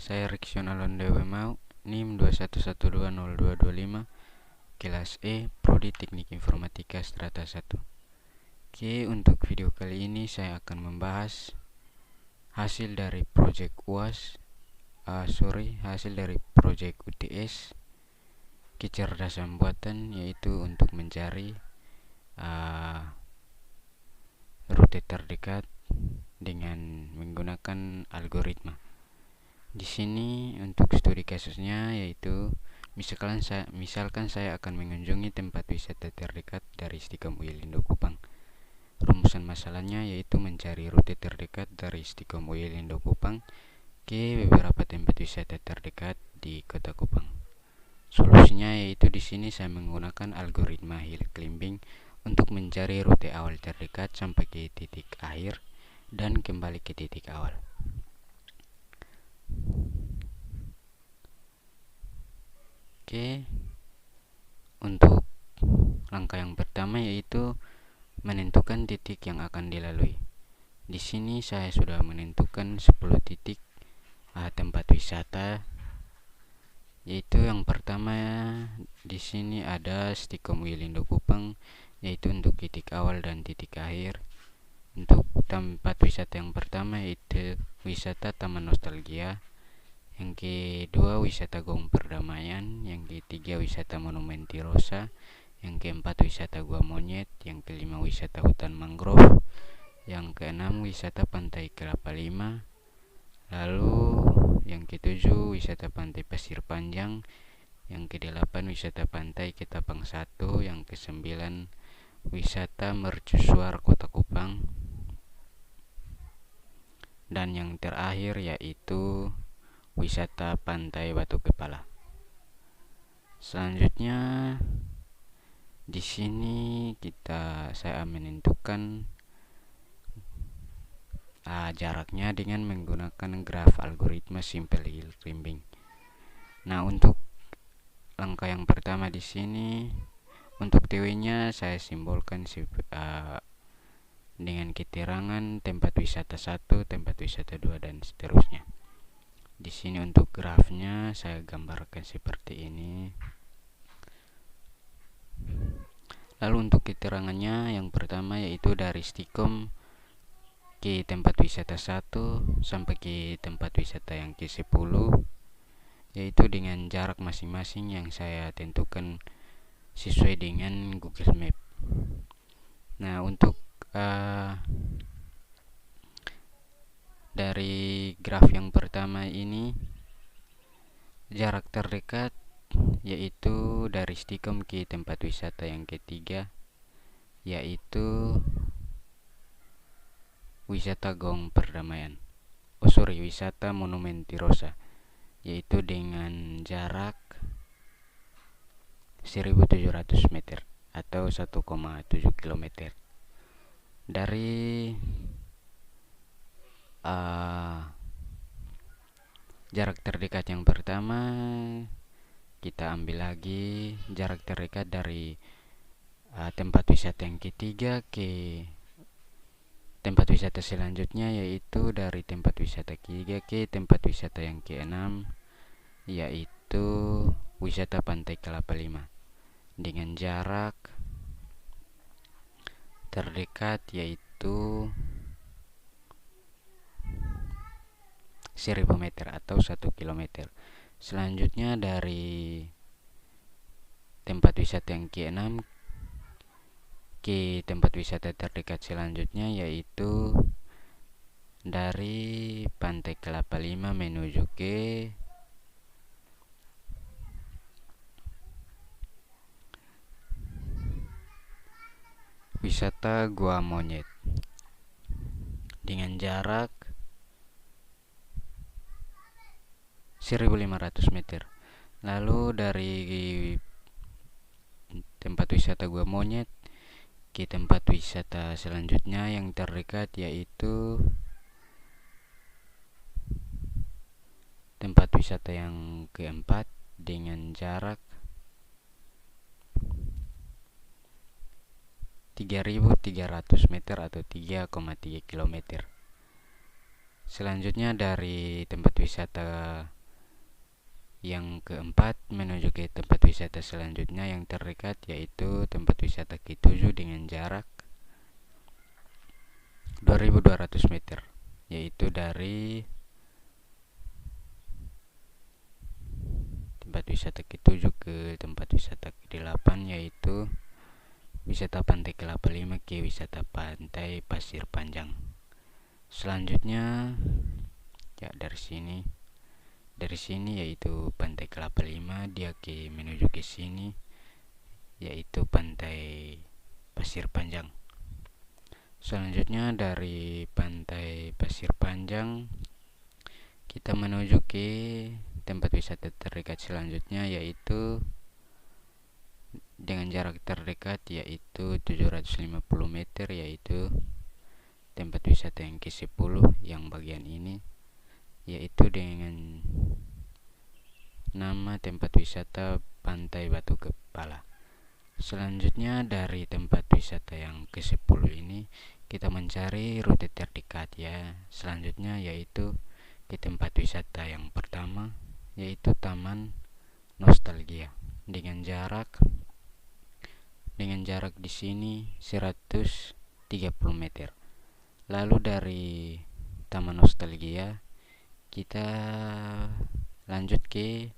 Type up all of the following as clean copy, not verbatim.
saya Riksion Alon Dewe Mau, NIM 21120225, kelas E, Prodi Teknik Informatika Strata 1. Oke, untuk video kali ini saya akan membahas hasil dari project hasil dari project UTS kecerdasan buatan, yaitu untuk mencari rute terdekat dengan menggunakan algoritma. Di sini untuk studi kasusnya yaitu misalkan saya akan mengunjungi tempat wisata terdekat dari Istiqom UI Lindo Kupang. Rumusan masalahnya yaitu mencari rute terdekat dari Istiqom UI Lindo Kupang ke beberapa tempat wisata terdekat di Kota Kupang. Solusinya yaitu di sini saya menggunakan algoritma hill climbing untuk mencari rute awal terdekat sampai ke titik akhir dan kembali ke titik awal. Oke, untuk langkah yang pertama yaitu menentukan titik yang akan dilalui. Di sini saya sudah menentukan 10 titik tempat wisata, yaitu yang pertama di sini ada Istiqom UI Lindo Kupang, yaitu untuk titik awal dan titik akhir. Untuk tempat wisata yang pertama yaitu wisata Taman Nostalgia, yang kedua wisata Gaung Perdamaian, yang ketiga wisata Monumen Tirosa, yang keempat wisata Gua Monyet, yang kelima wisata Hutan Mangrove, yang keenam wisata Pantai Kelapa Lima, lalu yang ketujuh wisata Pantai Pasir Panjang, yang kedelapan wisata Pantai Ketapang 1, yang kesembilan wisata Mercusuar Kota Kupang, dan yang terakhir yaitu wisata Pantai Batu Kepala. Selanjutnya di sini saya menentukan jaraknya dengan menggunakan graf algoritma simple hill climbing. Nah, untuk langkah yang pertama di sini untuk TW-nya saya simbolkan dengan keterangan tempat wisata 1, tempat wisata 2 dan seterusnya. Di sini untuk grafnya saya gambarkan seperti ini. Lalu untuk keterangannya yang pertama yaitu dari Istiqom ke tempat wisata 1 sampai ke tempat wisata yang ke-10, yaitu dengan jarak masing-masing yang saya tentukan sesuai dengan Google Map. Nah, untuk dari graf yang pertama ini jarak terdekat yaitu dari Istiqom ke tempat wisata yang ketiga yaitu wisata Gaung Perdamaian. Wisata Monumen Tirosa, yaitu dengan jarak 1700 meter atau 1,7 km. Dari jarak terdekat yang pertama kita ambil lagi jarak terdekat dari tempat wisata yang ketiga ke tempat wisata selanjutnya, yaitu dari tempat wisata ketiga ke tempat wisata yang ke-6 yaitu wisata Pantai Kelapa Lima, dengan jarak terdekat yaitu 1000 meter atau 1 km. Selanjutnya dari tempat wisata yang ke-6 ke tempat wisata terdekat selanjutnya yaitu dari Pantai Kelapa Lima menuju ke wisata Gua Monyet dengan jarak 1500 meter. Lalu dari tempat wisata Gua Monyet ke tempat wisata selanjutnya yang terdekat yaitu tempat wisata yang keempat dengan jarak 3300 meter atau 3,3 km. Selanjutnya dari tempat wisata yang keempat menuju ke tempat wisata selanjutnya yang terdekat, yaitu tempat wisata ke-7 dengan jarak 2200 meter, yaitu dari tempat wisata ke-7 ke tempat wisata ke-8, yaitu wisata Pantai Kelapa Lima ke wisata Pantai Pasir Panjang. Selanjutnya ya dari sini yaitu Pantai Kelapa Lima, dia menuju ke sini yaitu Pantai Pasir Panjang. Selanjutnya dari Pantai Pasir Panjang kita menuju ke tempat wisata terdekat selanjutnya, yaitu dengan jarak terdekat yaitu 750 meter, yaitu tempat wisata yang ke-10 yang bagian ini, yaitu dengan nama tempat wisata Pantai Batu Kepala. Selanjutnya dari tempat wisata yang ke-10 ini kita mencari rute terdekat ya. Selanjutnya yaitu ke tempat wisata yang pertama, yaitu Taman Nostalgia dengan jarak di sini 130 meter. Lalu dari Taman Nostalgia kita lanjut ke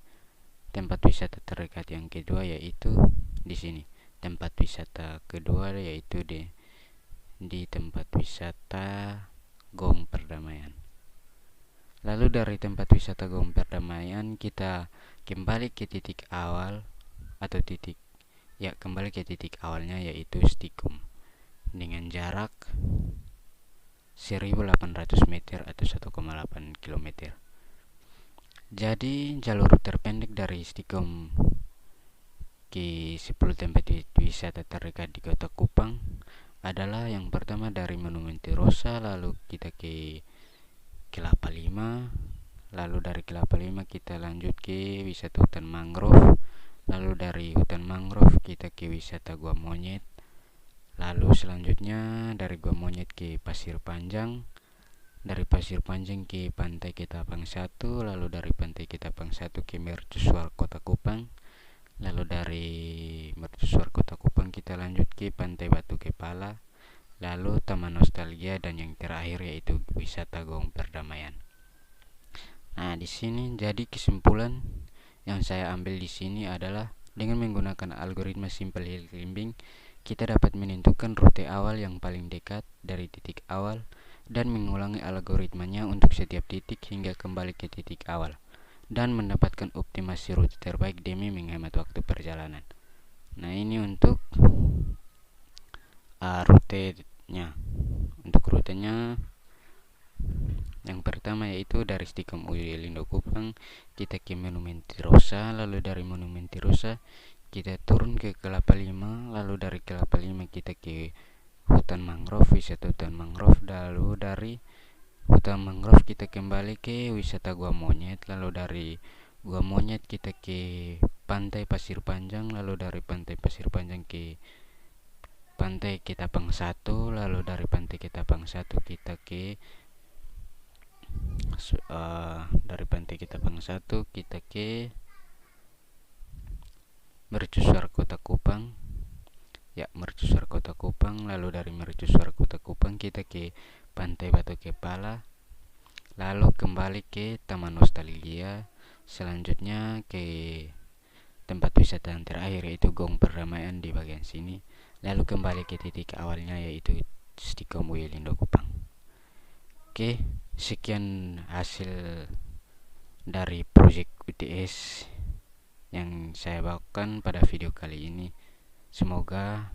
tempat wisata terdekat yang kedua, yaitu di sini. Tempat wisata kedua yaitu di tempat wisata Gong Perdamaian. Lalu dari tempat wisata Gong Perdamaian kita kembali ke titik awal atau kembali ke titik awalnya, yaitu Stikum dengan jarak 1800 meter atau 1,8 km. Jadi jalur terpendek dari Stikum ke 10 tempat wisata terdekat di Kota Kupang adalah yang pertama dari Monumen Tirosa, lalu kita ke Kelapa Lima, lalu dari Kelapa Lima kita lanjut ke wisata hutan mangrove, lalu dari hutan mangrove kita ke wisata Gua Monyet, lalu selanjutnya dari Gua Monyet ke Pasir Panjang, dari Pasir Panjang ke Pantai Ketapang 1, lalu dari Pantai Ketapang 1 ke Mercusuar Kota Kupang, lalu dari Mercusuar Kota Kupang kita lanjut ke Pantai Batu Kepala, lalu Taman Nostalgia, dan yang terakhir yaitu wisata Gong Perdamaian. Nah, di sini jadi kesimpulan yang saya ambil di sini adalah dengan menggunakan algoritma simple hill climbing, kita dapat menentukan rute awal yang paling dekat dari titik awal dan mengulangi algoritmanya untuk setiap titik hingga kembali ke titik awal dan mendapatkan optimasi rute terbaik demi menghemat waktu perjalanan. Nah, ini untuk rutenya. Untuk rutenya yang pertama yaitu dari Stikum UI Lindo Kupang kita ke Monumen Tirosa, lalu dari Monumen Tirosa kita turun ke Kelapa Lima, lalu dari Kelapa Lima kita ke hutan mangrove, wisata hutan mangrove, lalu dari hutan mangrove kita kembali ke wisata Gua Monyet, lalu dari Gua Monyet kita ke Pantai Pasir Panjang, lalu dari Pantai Pasir Panjang ke Pantai Ketapang 1, lalu dari Pantai Ketapang 1 kita ke dari Pantai Ketapang 1 kita ke Mercusuar Kota Kupang. Ya, Mercusuar Kota Kupang, lalu dari Mercusuar Kota Kupang kita ke Pantai Batu Kepala, lalu kembali ke Taman Nostalgia, selanjutnya ke tempat wisata yang terakhir yaitu Gong Perdamaian di bagian sini, lalu kembali ke titik awalnya yaitu Stikum UI Lindo Kupang. Oke, sekian hasil dari proyek UTS yang saya bawakan pada video kali ini. Semoga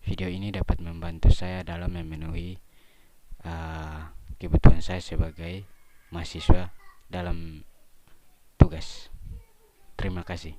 video ini dapat membantu saya dalam memenuhi kebutuhan saya sebagai mahasiswa dalam tugas. Terima kasih.